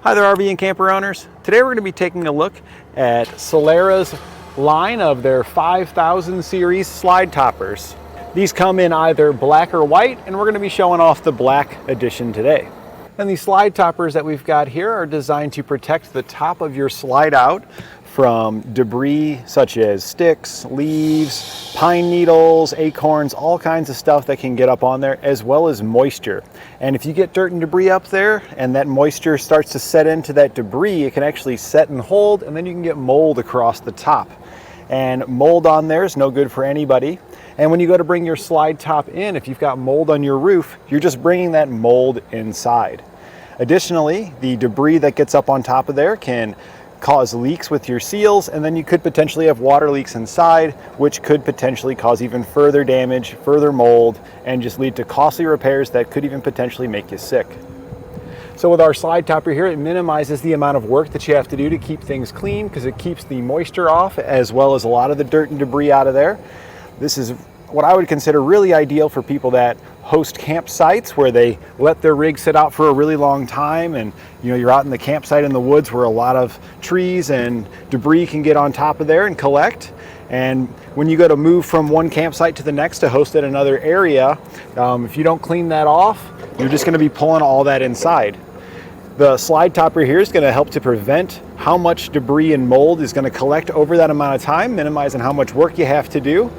Hi there, RV and camper owners. Today we're going to be taking a look at Solera's line of their 5000 series slide toppers. These come in either black or white, and we're going to be showing off the black edition today. And these slide toppers that we've got here are designed to protect the top of your slide out from debris such as sticks, leaves, pine needles, acorns, all kinds of stuff that can get up on there, as well as moisture. And if you get dirt and debris up there and that moisture starts to set into that debris, it can actually set and hold, and then you can get mold across the top. And mold on there is no good for anybody. And when you go to bring your slide top in, if you've got mold on your roof, you're just bringing that mold inside. Additionally, the debris that gets up on top of there can cause leaks with your seals, and then you could potentially have water leaks inside, which could potentially cause even further damage, further mold, and just lead to costly repairs that could even potentially make you sick. So with our slide topper here, it minimizes the amount of work that you have to do to keep things clean, because it keeps the moisture off as well as a lot of the dirt and debris out of there. This is what I would consider really ideal for people that host campsites where they let their rig sit out for a really long time, and you're out in the campsite in the woods where a lot of trees and debris can get on top of there and collect. And when you go to move from one campsite to the next to host at another area, if you don't clean that off, you're just going to be pulling all that inside. The slide topper here is going to help to prevent how much debris and mold is going to collect over that amount of time, minimizing how much work you have to do.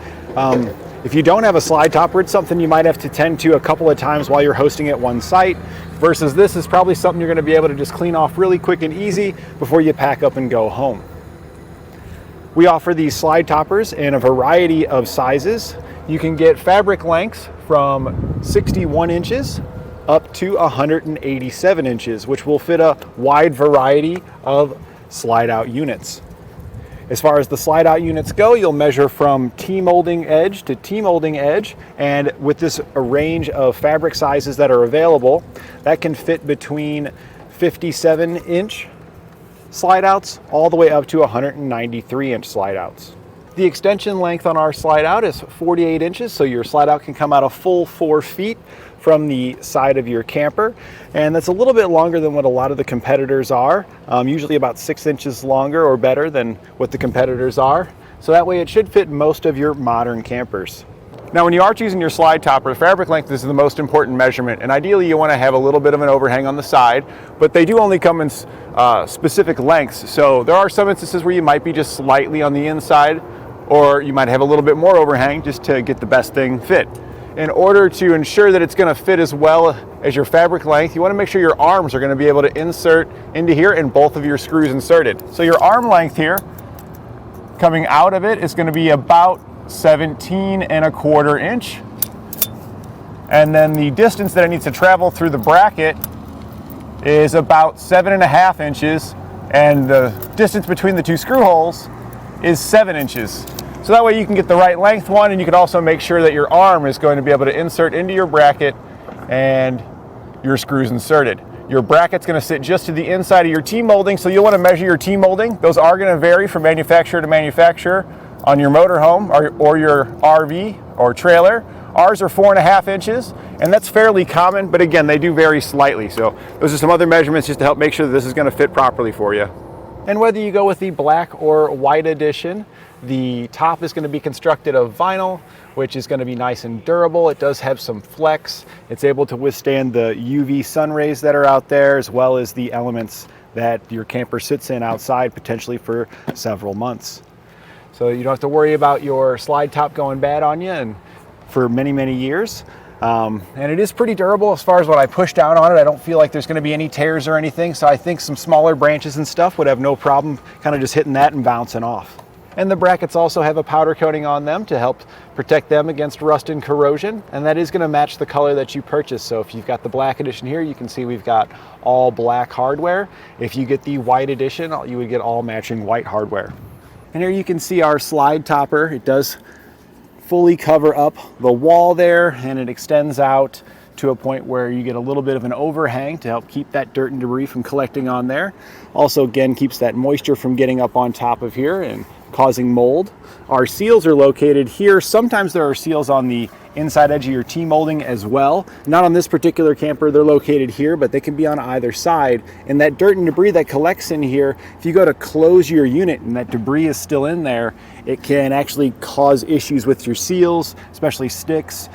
If you don't have a slide topper, it's something you might have to tend to a couple of times while you're hosting at one site, versus this is probably something you're going to be able to just clean off really quick and easy before you pack up and go home. We offer these slide toppers in a variety of sizes. You can get fabric lengths from 61 inches up to 187 inches, which will fit a wide variety of slide out units. As far as the slide out units go, you'll measure from T-molding edge to T-molding edge, and with this a range of fabric sizes that are available, that can fit between 57-inch slide outs all the way up to 193-inch slide outs. The extension length on our slide out is 48 inches, so your slide out can come out a full 4 feet from the side of your camper, and that's a little bit longer than what a lot of the competitors are, usually about 6 inches longer or better than what the competitors are, so that way it should fit most of your modern campers. Now when you are choosing your slide topper, fabric length is the most important measurement, and ideally you want to have a little bit of an overhang on the side, but they do only come in specific lengths, so there are some instances where you might be just slightly on the inside, or you might have a little bit more overhang just to get the best thing fit. In order to ensure that it's going to fit as well as your fabric length, you want to make sure your arms are going to be able to insert into here and both of your screws inserted. So your arm length here, coming out of it, is going to be about 17¼ inch. And then the distance that it needs to travel through the bracket is about 7½ inches. And the distance between the two screw holes is 7 inches. So that way you can get the right length one, and you can also make sure that your arm is going to be able to insert into your bracket and your screws inserted. Your bracket's going to sit just to the inside of your T-molding, so you'll want to measure your T-molding. Those are going to vary from manufacturer to manufacturer on your motorhome or your RV or trailer. Ours are 4½ inches, and that's fairly common, but again, they do vary slightly. So those are some other measurements just to help make sure that this is going to fit properly for you. And whether you go with the black or white edition, the top is going to be constructed of vinyl, which is going to be nice and durable. It does have some flex. It's able to withstand the UV sun rays that are out there, as well as the elements that your camper sits in outside potentially for several months. So you don't have to worry about your slide top going bad on you and for many, many years. And it is pretty durable as far as what I push down on it. I don't feel like there's going to be any tears or anything, so I think some smaller branches and stuff would have no problem kind of just hitting that and bouncing off. And the brackets also have a powder coating on them to help protect them against rust and corrosion, and that is going to match the color that you purchase. So if you've got the black edition here, you can see we've got all black hardware. If you get the white edition, you would get all matching white hardware. And here you can see our slide topper. It does fully cover up the wall there, and it extends out to a point where you get a little bit of an overhang to help keep that dirt and debris from collecting on there. Also, again, keeps that moisture from getting up on top of here and causing mold. Our seals are located here. Sometimes there are seals on the inside edge of your T-molding as well. Not on this particular camper, they're located here, but they can be on either side. And that dirt and debris that collects in here, if you go to close your unit and that debris is still in there, it can actually cause issues with your seals, especially sticks.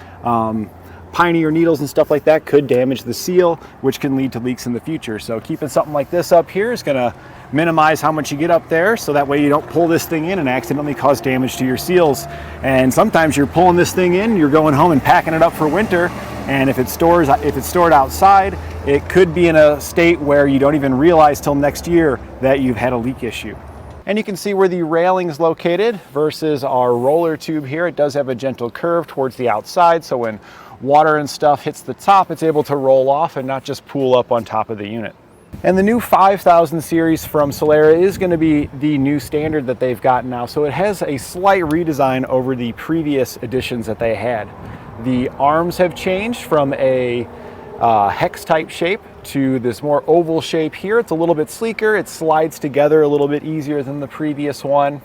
Piney or needles and stuff like that could damage the seal, which can lead to leaks in the future. So keeping something like this up here is going to minimize how much you get up there, so that way you don't pull this thing in and accidentally cause damage to your seals. And sometimes you're pulling this thing in, you're going home and packing it up for winter, and if it's stored outside, it could be in a state where you don't even realize till next year that you've had a leak issue. And you can see where the railing is located versus our roller tube here. It does have a gentle curve towards the outside, so when water and stuff hits the top, it's able to roll off and not just pool up on top of the unit. And the new 5000 series from Solera is going to be the new standard that they've got now. So it has a slight redesign over the previous editions that they had. The arms have changed from a hex type shape to this more oval shape here. It's a little bit sleeker. It slides together a little bit easier than the previous one.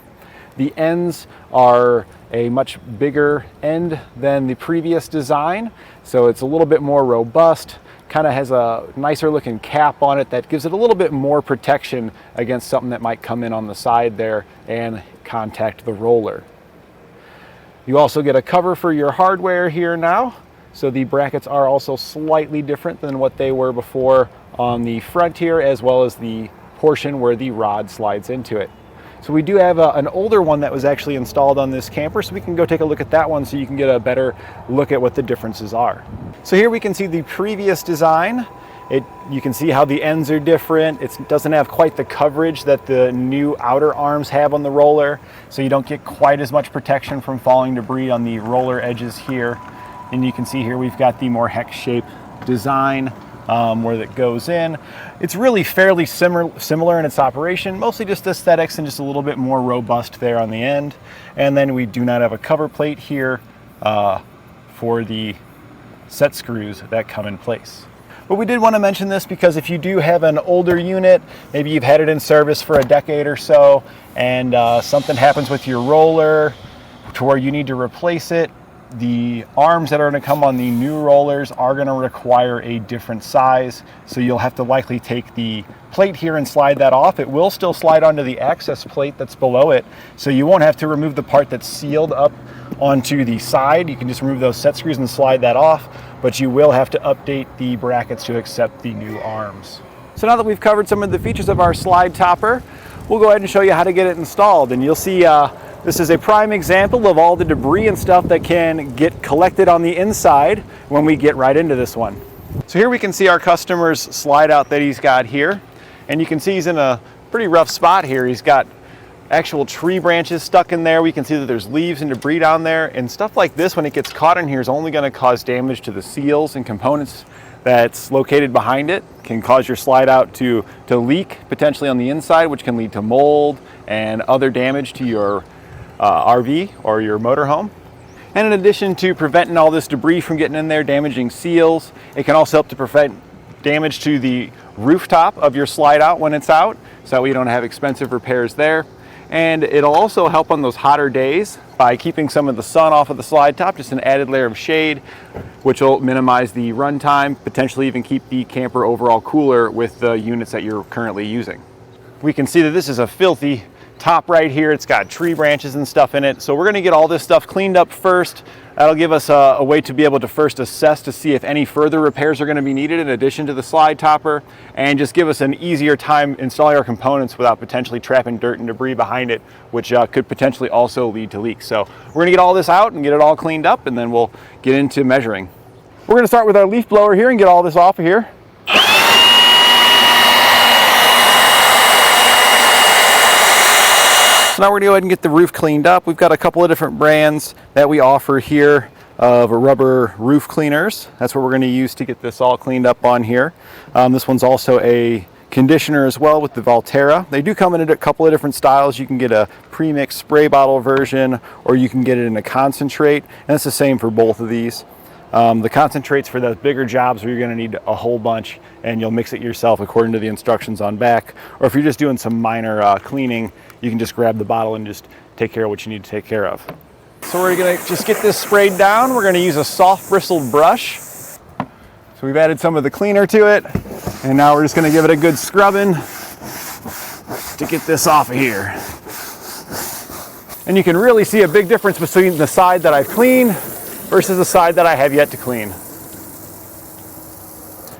The ends are a much bigger end than the previous design, so it's a little bit more robust. Kind of has a nicer looking cap on it that gives it a little bit more protection against something that might come in on the side there and contact the roller. You also get a cover for your hardware here now, so the brackets are also slightly different than what they were before on the front here, as well as the portion where the rod slides into it. So we do have an older one that was actually installed on this camper, so we can go take a look at that one so you can get a better look at what the differences are. So here we can see the previous design. You can see how the ends are different. It doesn't have quite the coverage that the new outer arms have on the roller, so you don't get quite as much protection from falling debris on the roller edges here. And you can see here we've got the more hex shape design where that goes in. It's really fairly similar in its operation, mostly just aesthetics and just a little bit more robust there on the end. And then we do not have a cover plate here for the set screws that come in place. But we did want to mention this because if you do have an older unit, maybe you've had it in service for a decade or so, and something happens with your roller to where you need to replace it, the arms that are going to come on the new rollers are going to require a different size, so you'll have to likely take the plate here and slide that off. It will still slide onto the access plate that's below it, so you won't have to remove the part that's sealed up onto the side. You can just remove those set screws and slide that off, but you will have to update the brackets to accept the new arms. So now that we've covered some of the features of our slide topper, we'll go ahead and show you how to get it installed. And you'll see this is a prime example of all the debris and stuff that can get collected on the inside when we get right into this one. So here we can see our customer's slide out that he's got here. And you can see he's in a pretty rough spot here. He's got actual tree branches stuck in there. We can see that there's leaves and debris down there. And stuff like this, when it gets caught in here, is only going to cause damage to the seals and components that's located behind it. Can cause your slide out to leak potentially on the inside, which can lead to mold and other damage to your RV or your motorhome. And in addition to preventing all this debris from getting in there, damaging seals, it can also help to prevent damage to the rooftop of your slide out when it's out, so that way you don't have expensive repairs there. And it'll also help on those hotter days by keeping some of the sun off of the slide top, just an added layer of shade, which will minimize the run time, potentially even keep the camper overall cooler with the units that you're currently using. We can see that this is a filthy top right here. It's got tree branches and stuff in it. So we're gonna get all this stuff cleaned up first. That'll give us a way to be able to first assess to see if any further repairs are gonna be needed in addition to the slide topper, and just give us an easier time installing our components without potentially trapping dirt and debris behind it, which could potentially also lead to leaks. So we're gonna get all this out and get it all cleaned up, and then we'll get into measuring. We're gonna start with our leaf blower here and get all this off of here. So now we're gonna go ahead and get the roof cleaned up. We've got a couple of different brands that we offer here of rubber roof cleaners. That's what we're gonna use to get this all cleaned up on here. This one's also a conditioner as well with the Volterra. They do come in a couple of different styles. You can get a pre-mixed spray bottle version, or you can get it in a concentrate, and it's the same for both of these. The concentrates for those bigger jobs where you're going to need a whole bunch, and you'll mix it yourself according to the instructions on back. Or if you're just doing some minor cleaning, you can just grab the bottle and just take care of what you need to take care of. So we're going to just get this sprayed down. We're going to use a soft bristled brush. So we've added some of the cleaner to it, and now we're just going to give it a good scrubbing to get this off of here. And you can really see a big difference between the side that I've cleaned versus the side that I have yet to clean.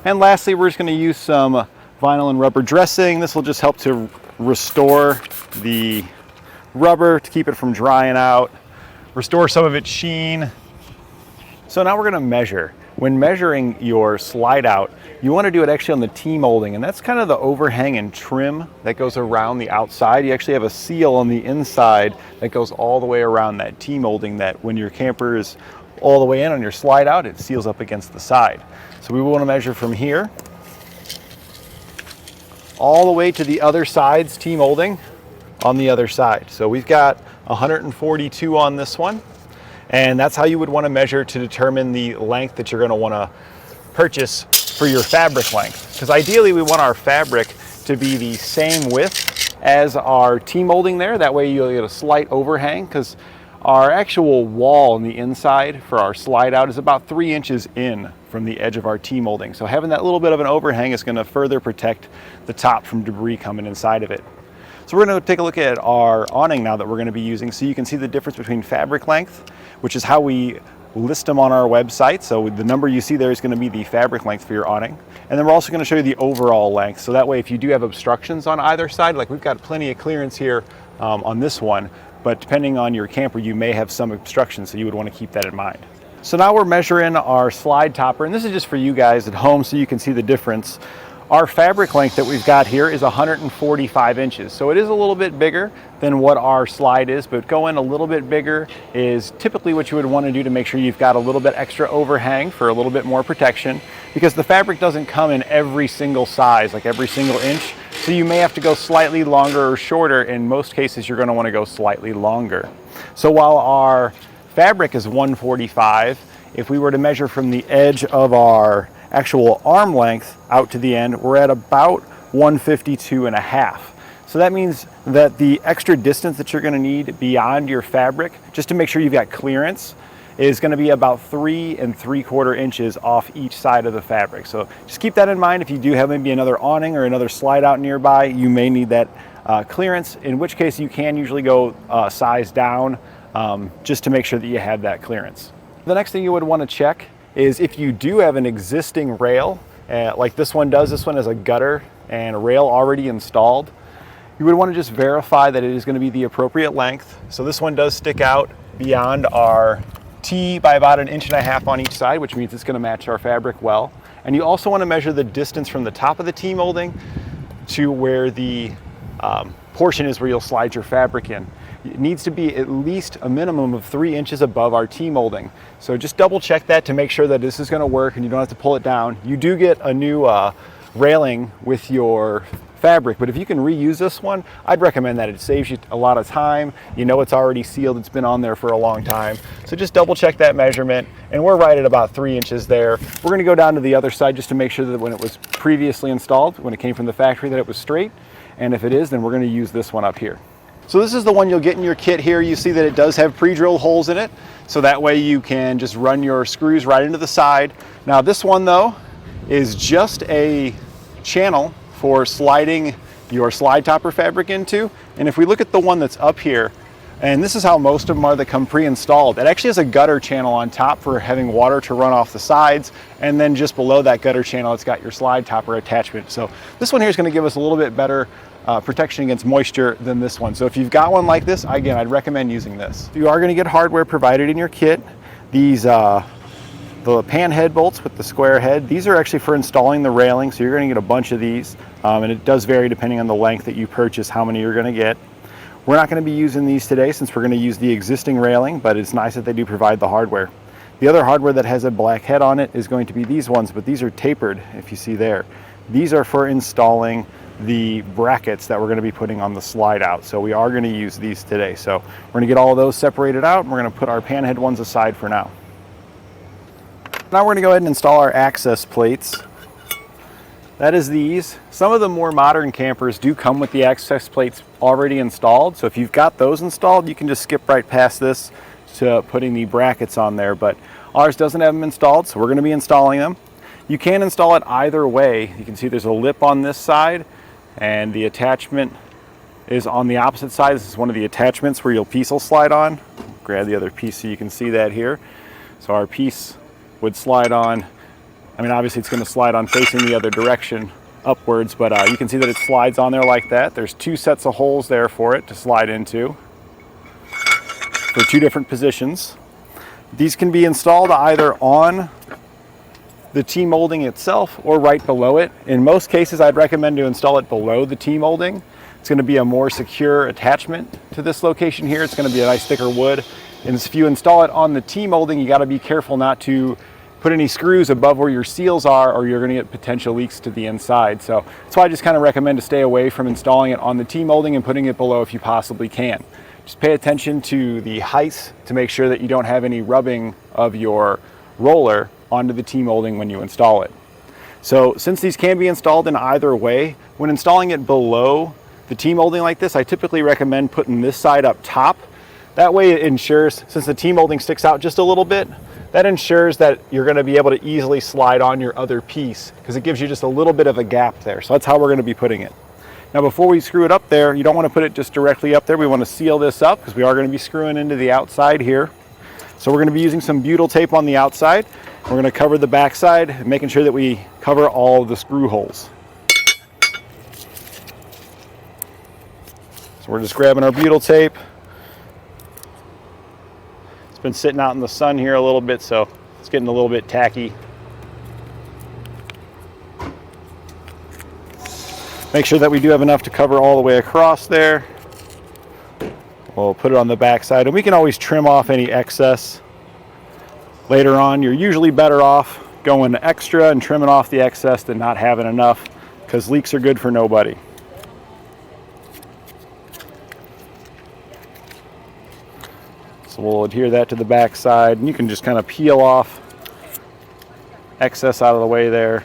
And lastly, we're just going to use some vinyl and rubber dressing. This will just help to restore the rubber to keep it from drying out, restore some of its sheen. So now we're going to measure. When measuring your slide out, you want to do it actually on the T-molding, and that's kind of the overhang and trim that goes around the outside. You actually have a seal on the inside that goes all the way around that T-molding, that when your camper is all the way in on your slide out, it seals up against the side. So we want to measure from here all the way to the other side's T-molding on the other side. So we've got 142 on this one, and that's how you would want to measure to determine the length that you're going to want to purchase for your fabric length. Because ideally we want our fabric to be the same width as our T-molding there. That way you'll get a slight overhang, because our actual wall on the inside for our slide out is about 3 inches in from the edge of our T-molding. So having that little bit of an overhang is going to further protect the top from debris coming inside of it. So we're going to take a look at our awning now that we're going to be using, so you can see the difference between fabric length, which is how we list them on our website. So the number you see there is going to be the fabric length for your awning. And then we're also going to show you the overall length. So that way, if you do have obstructions on either side, like we've got plenty of clearance here on this one, but depending on your camper, you may have some obstructions, so you would want to keep that in mind. So now we're measuring our slide topper, and this is just for you guys at home so you can see the difference. Our fabric length that we've got here is 145 inches. So it is a little bit bigger than what our slide is, but going a little bit bigger is typically what you would want to do to make sure you've got a little bit extra overhang for a little bit more protection, because the fabric doesn't come in every single size, like every single inch. So you may have to go slightly longer or shorter. In most cases, you're going to want to go slightly longer. So while our fabric is 145, if we were to measure from the edge of our actual arm length out to the end, we're at about 152.5. So that means that the extra distance that you're going to need beyond your fabric, just to make sure you've got clearance, is going to be about 3 3/4 inches off each side of the fabric. So just keep that in mind. If you do have maybe another awning or another slide out nearby, you may need that clearance, in which case you can usually go size down just to make sure that you have that clearance. The next thing you would want to check is if you do have an existing rail, like this one does. This one has a gutter and a rail already installed. You would want to just verify that it is going to be the appropriate length. So this one does stick out beyond our T by about 1.5 inches on each side, which means it's going to match our fabric well. And you also want to measure the distance from the top of the T molding to where the portion is where you'll slide your fabric in. It needs to be at least a minimum of 3 inches above our T molding. So just double check that to make sure that this is going to work and you don't have to pull it down. You do get a new railing with your fabric, but if you can reuse this one, I'd recommend that. It saves you a lot of time. You know it's already sealed, it's been on there for a long time. So just double check that measurement, and we're right at about 3 inches there. We're gonna go down to the other side just to make sure that when it was previously installed, when it came from the factory, that it was straight. And if it is, then we're gonna use this one up here. So this is the one you'll get in your kit here. You see that it does have pre-drilled holes in it, so that way you can just run your screws right into the side. Now this one though is just a channel for sliding your slide topper fabric into. And if we look at the one that's up here, and this is how most of them are that come pre-installed, it actually has a gutter channel on top for having water to run off the sides, and then just below that gutter channel it's got your slide topper attachment. So this one here is going to give us a little bit better protection against moisture than this one. So if you've got one like this, again, I'd recommend using this. If you are going to get hardware provided in your kit, these the pan head bolts with the square head, these are actually for installing the railing, so you're going to get a bunch of these, and it does vary depending on the length that you purchase, how many you're going to get. We're not going to be using these today since we're going to use the existing railing, but it's nice that they do provide the hardware. The other hardware that has a black head on it is going to be these ones, but these are tapered, if you see there. These are for installing the brackets that we're going to be putting on the slide out, so we are going to use these today. So we're going to get all of those separated out, and we're going to put our pan head ones aside for now. Now we're going to go ahead and install our access plates. That is these. Some of the more modern campers do come with the access plates already installed. So if you've got those installed, you can just skip right past this to putting the brackets on there. But ours doesn't have them installed, so we're going to be installing them. You can install it either way. You can see there's a lip on this side and the attachment is on the opposite side. This is one of the attachments where your piece will slide on. Grab the other piece so you can see that here. So our piece would slide on. I mean, obviously it's going to slide on facing the other direction upwards, but you can see that it slides on there like that. There's two sets of holes there for it to slide into for two different positions. These can be installed either on the T-molding itself or right below it. In most cases, I'd recommend to install it below the T-molding. It's going to be a more secure attachment to this location here. It's going to be a nice thicker wood. And if you install it on the T-molding, you got to be careful not to put any screws above where your seals are, or you're going to get potential leaks to the inside. So that's why I just kind of recommend to stay away from installing it on the T-molding and putting it below if you possibly can. Just pay attention to the heights to make sure that you don't have any rubbing of your roller onto the T-molding when you install it. So since these can be installed in either way, when installing it below the T-molding like this, I typically recommend putting this side up top. That way it ensures, since the T-molding sticks out just a little bit, that ensures that you're going to be able to easily slide on your other piece because it gives you just a little bit of a gap there. So that's how we're going to be putting it. Now before we screw it up there, you don't want to put it just directly up there. We want to seal this up because we are going to be screwing into the outside here. So we're going to be using some butyl tape on the outside. We're going to cover the back side, making sure that we cover all of the screw holes. So we're just grabbing our butyl tape. Been sitting out in the sun here a little bit, so it's getting a little bit tacky. Make sure that we do have enough to cover all the way across there. We'll put it on the back side, and we can always trim off any excess later on. You're usually better off going extra and trimming off the excess than not having enough, because leaks are good for nobody. So we'll adhere that to the back side, and you can just kind of peel off excess out of the way there.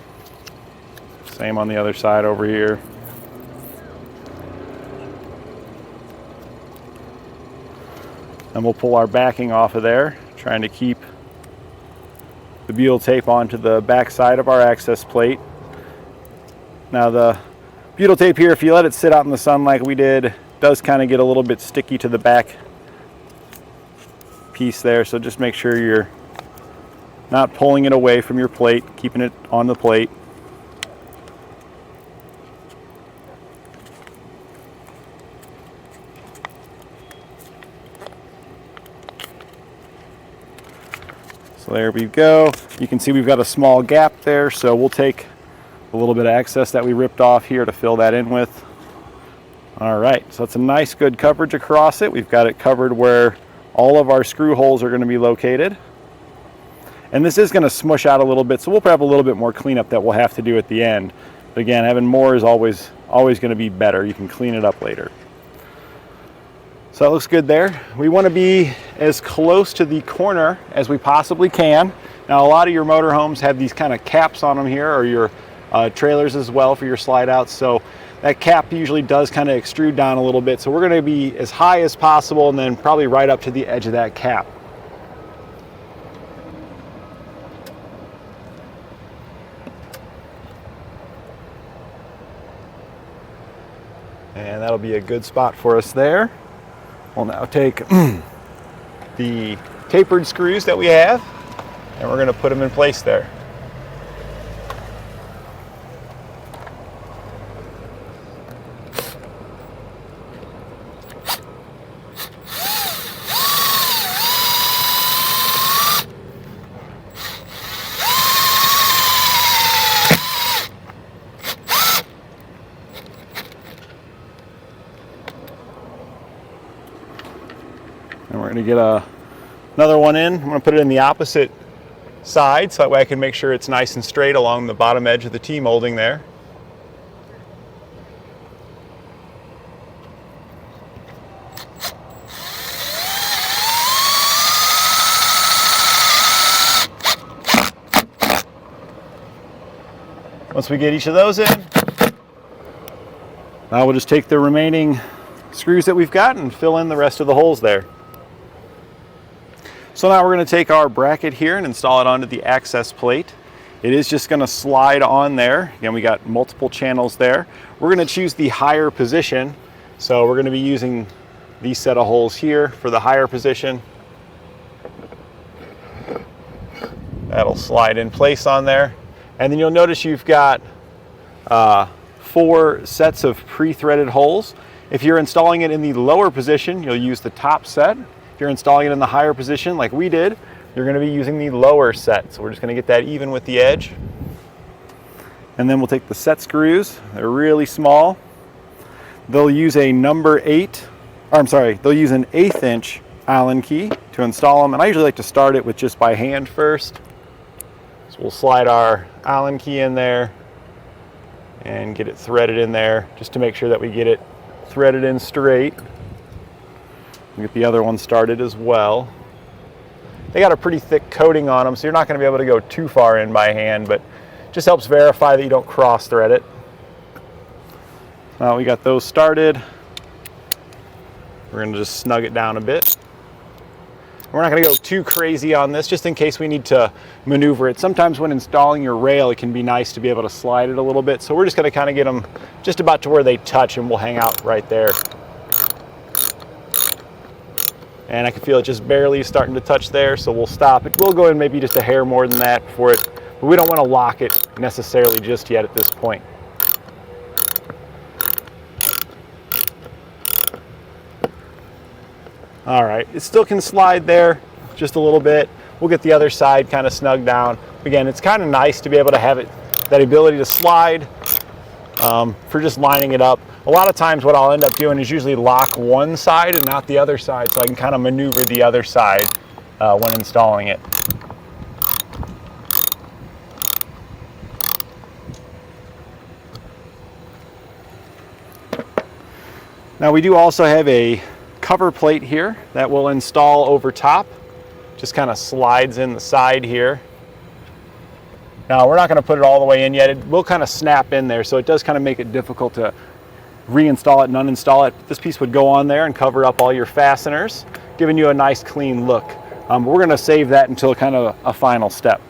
Same on the other side over here. And we'll pull our backing off of there, trying to keep the butyl tape onto the back side of our access plate. Now the butyl tape here, if you let it sit out in the sun like we did, does kind of get a little bit sticky to the back piece there, so just make sure you're not pulling it away from your plate, keeping it on the plate. So there we go. You can see we've got a small gap there, so we'll take a little bit of excess that we ripped off here to fill that in with. All right, so it's a nice good coverage across it. We've got it covered where all of our screw holes are going to be located. And this is going to smush out a little bit, so we'll probably have a little bit more cleanup that we'll have to do at the end. But again, having more is always going to be better. You can clean it up later. So that looks good there. We want to be as close to the corner as we possibly can. Now a lot of your motorhomes have these kind of caps on them here, or your trailers as well for your slide outs. So that cap usually does kind of extrude down a little bit. So we're going to be as high as possible and then probably right up to the edge of that cap. And that'll be a good spot for us there. We'll now take the tapered screws that we have, and we're going to put them in place there. And we're going to get another one in. I'm going to put it in the opposite side so that way I can make sure it's nice and straight along the bottom edge of the T-molding there. Once we get each of those in, now we'll just take the remaining screws that we've got and fill in the rest of the holes there. So now we're going to take our bracket here and install it onto the access plate. It is just going to slide on there. Again, we got multiple channels there. We're going to choose the higher position. So we're going to be using these set of holes here for the higher position. That'll slide in place on there. And then you'll notice you've got 4 sets of pre-threaded holes. If you're installing it in the lower position, you'll use the top set. If you're installing it in the higher position like we did, you're going to be using the lower set. So we're just going to get that even with the edge. And then we'll take the set screws. They're really small. They'll use a number 8, or I'm sorry, they'll use an 1/8 inch Allen key to install them. And I usually like to start it with just by hand first. So we'll slide our Allen key in there and get it threaded in there just to make sure that we get it threaded in straight. We'll get the other one started as well. They got a pretty thick coating on them, so you're not going to be able to go too far in by hand, but just helps verify that you don't cross thread it. Now we got those started. We're going to just snug it down a bit. We're not going to go too crazy on this, just in case we need to maneuver it. Sometimes when installing your rail, it can be nice to be able to slide it a little bit. So we're just going to kind of get them just about to where they touch, and we'll hang out right there. And I can feel it just barely starting to touch there, so we'll stop it. We'll go in maybe just a hair more than that before it, but we don't want to lock it necessarily just yet at this point. All right, it still can slide there just a little bit. We'll get the other side kind of snugged down. Again, it's kind of nice to be able to have it, that ability to slide for just lining it up. A lot of times what I'll end up doing is usually lock one side and not the other side, so I can kind of maneuver the other side when installing it. Now we do also have a cover plate here that we'll install over top. Just kind of slides in the side here. Now we're not going to put it all the way in yet. It will kind of snap in there, so it does kind of make it difficult to reinstall it and uninstall it. This piece would go on there and cover up all your fasteners, giving you a nice clean look. We're going to save that until kind of a final step.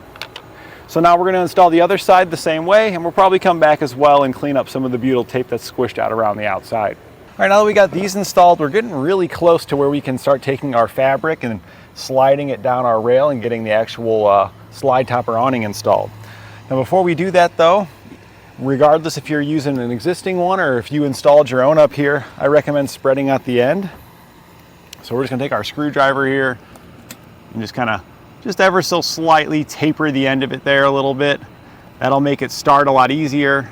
So now we're going to install the other side the same way, and we'll probably come back as well and clean up some of the butyl tape that's squished out around the outside. All right, now that we got these installed, we're getting really close to where we can start taking our fabric and sliding it down our rail and getting the actual slide topper awning installed. Now before we do that though, regardless if you're using an existing one or if you installed your own up here, I recommend spreading out the end. So we're just gonna take our screwdriver here and just kind of, just ever so slightly taper the end of it there a little bit. That'll make it start a lot easier.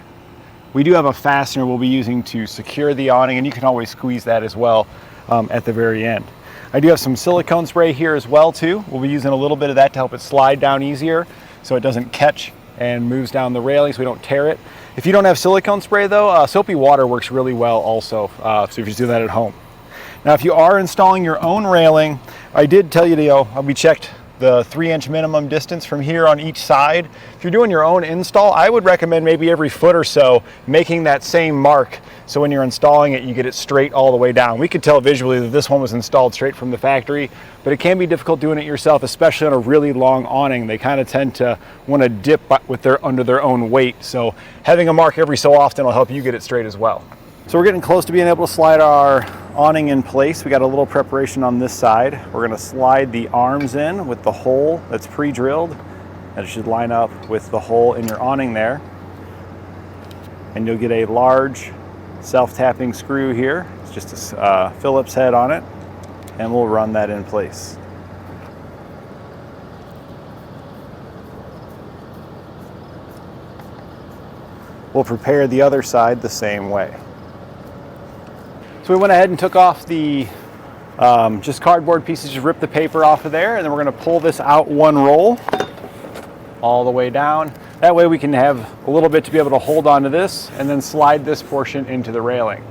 We do have a fastener we'll be using to secure the awning, and you can always squeeze that as well at the very end. I do have some silicone spray here as well too. We'll be using a little bit of that to help it slide down easier so it doesn't catch and moves down the railing so we don't tear it. If you don't have silicone spray though, soapy water works really well also, so if you just do that at home. Now if you are installing your own railing, I did tell you to, we checked the 3-inch minimum distance from here on each side. If you're doing your own install, I would recommend maybe every foot or so making that same mark, so when you're installing it, you get it straight all the way down. We could tell visually that this one was installed straight from the factory, but it can be difficult doing it yourself, especially on a really long awning. They kind of tend to want to dip with under their own weight, so having a mark every so often will help you get it straight as well. So we're getting close to being able to slide our awning in place. We got a little preparation on this side. We're going to slide the arms in with the hole that's pre-drilled. That should line up with the hole in your awning there. And you'll get a large self-tapping screw here. It's just a Phillips head on it, and we'll run that in place. We'll prepare the other side the same way. So we went ahead and took off the just cardboard pieces, just ripped the paper off of there, and then we're going to pull this out one roll all the way down. That way we can have a little bit to be able to hold onto this and then slide this portion into the railing.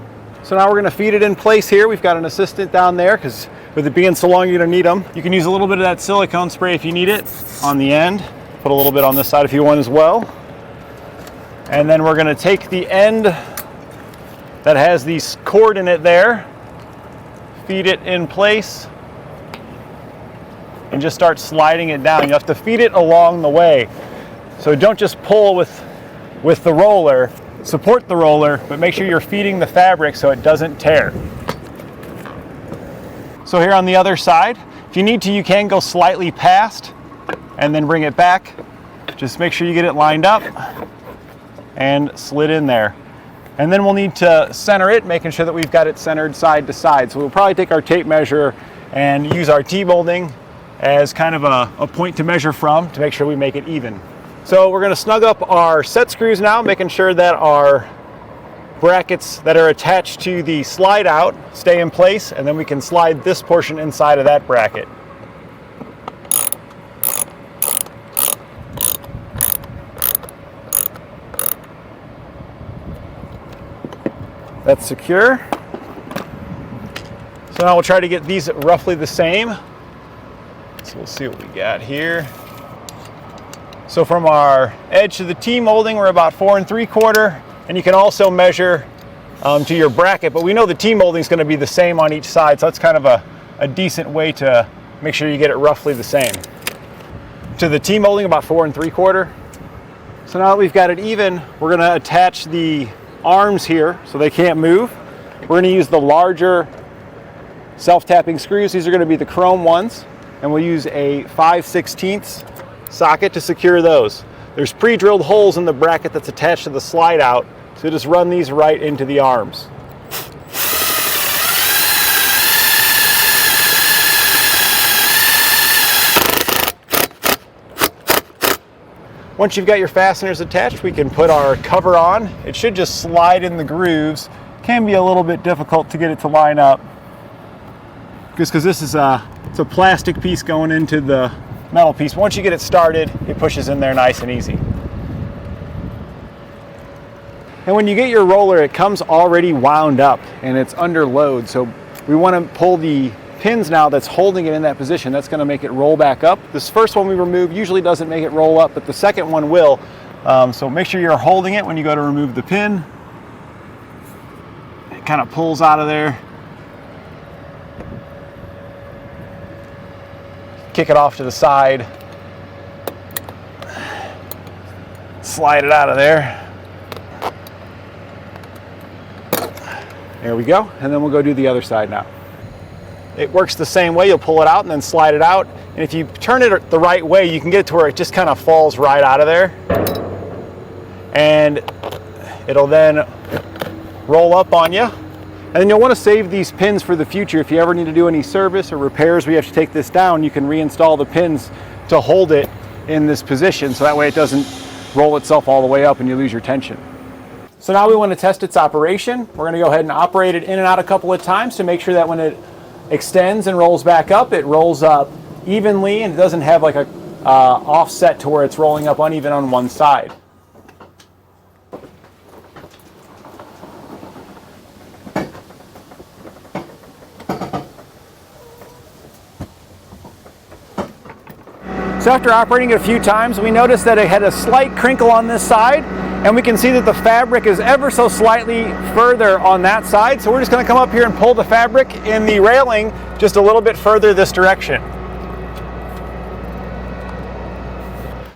So now we're going to feed it in place here. We've got an assistant down there because with it being so long you're going to need them. You can use a little bit of that silicone spray if you need it on the end. Put a little bit on this side if you want as well. And then we're going to take the end that has the cord in it there, feed it in place, and just start sliding it down. You have to feed it along the way. So don't just pull with the roller, support the roller, but make sure you're feeding the fabric so it doesn't tear. So here on the other side, if you need to, you can go slightly past and then bring it back. Just make sure you get it lined up and slid in there. And then we'll need to center it, making sure that we've got it centered side to side. So we'll probably take our tape measure and use our T-molding as kind of a point to measure from to make sure we make it even. So we're going to snug up our set screws now, making sure that our brackets that are attached to the slide out stay in place, and then we can slide this portion inside of that bracket. That's secure. So now we'll try to get these roughly the same. So we'll see what we got here. So from our edge to the T-molding, we're about 4 3/4, and you can also measure to your bracket, but we know the T-molding is going to be the same on each side, so that's kind of a decent way to make sure you get it roughly the same. To the T-molding, about 4 3/4. So now that we've got it even, we're going to attach the arms here so they can't move. We're going to use the larger self-tapping screws. These are going to be the chrome ones, and we'll use a 5/16 socket to secure those. There's pre-drilled holes in the bracket that's attached to the slide out, so just run these right into the arms. Once you've got your fasteners attached, we can put our cover on. It should just slide in the grooves. Can be a little bit difficult to get it to line up, because this is it's a plastic piece going into the metal piece. Once you get it started, it pushes in there nice and easy. And when you get your roller, it comes already wound up and it's under load. So we want to pull the pins now that's holding it in that position. That's going to make it roll back up. This first one we remove usually doesn't make it roll up, but the second one will. So make sure you're holding it when you go to remove the pin. It kind of pulls out of there. Kick it off to the side. Slide it out of there. There we go. And then we'll go do the other side now. It works the same way. You'll pull it out and then slide it out. And if you turn it the right way, you can get it to where it just kind of falls right out of there. And it'll then roll up on you. And then you'll want to save these pins for the future. If you ever need to do any service or repairs where you have to take this down, you can reinstall the pins to hold it in this position, so that way it doesn't roll itself all the way up and you lose your tension. So now we want to test its operation. We're going to go ahead and operate it in and out a couple of times to make sure that when it extends and rolls back up, it rolls up evenly and it doesn't have like a offset to where it's rolling up uneven on one side. So after operating it a few times, we noticed that it had a slight crinkle on this side, and we can see that the fabric is ever so slightly further on that side. So we're just going to come up here and pull the fabric in the railing just a little bit further this direction.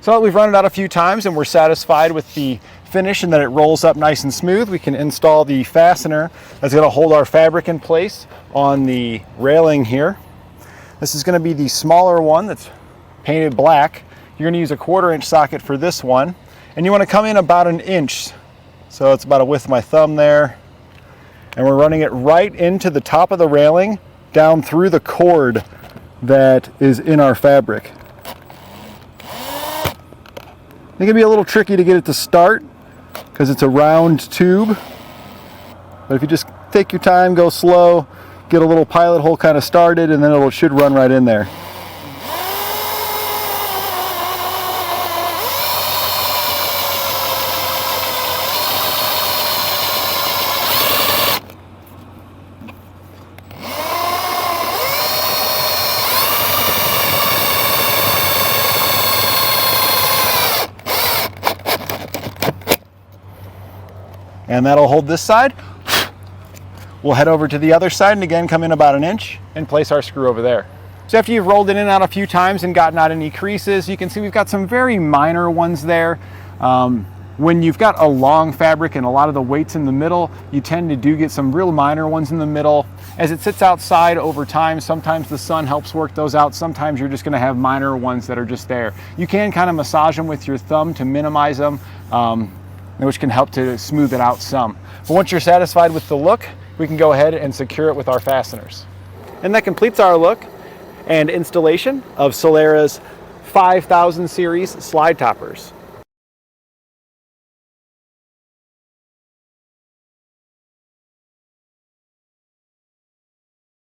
So we've run it out a few times and we're satisfied with the finish and that it rolls up nice and smooth. We can install the fastener that's going to hold our fabric in place on the railing here. This is going to be the smaller one that's painted black. You're going to use a 1/4 inch socket for this one, and you want to come in about 1 inch. So it's about a width of my thumb there, and we're running it right into the top of the railing down through the cord that is in our fabric. It can be a little tricky to get it to start because it's a round tube, but if you just take your time, go slow, get a little pilot hole kind of started, and then it should run right in there. and that'll hold this side. We'll head over to the other side and again come in about 1 inch and place our screw over there. So after you've rolled it in and out a few times and gotten out any creases, you can see we've got some very minor ones there. When you've got a long fabric and a lot of the weight's in the middle, you tend to get some real minor ones in the middle. As it sits outside over time, sometimes the sun helps work those out. Sometimes you're just gonna have minor ones that are just there. You can kind of massage them with your thumb to minimize them, which can help to smooth it out some. But once you're satisfied with the look, we can go ahead and secure it with our fasteners. And that completes our look and installation of Solera's 5000 series slide toppers.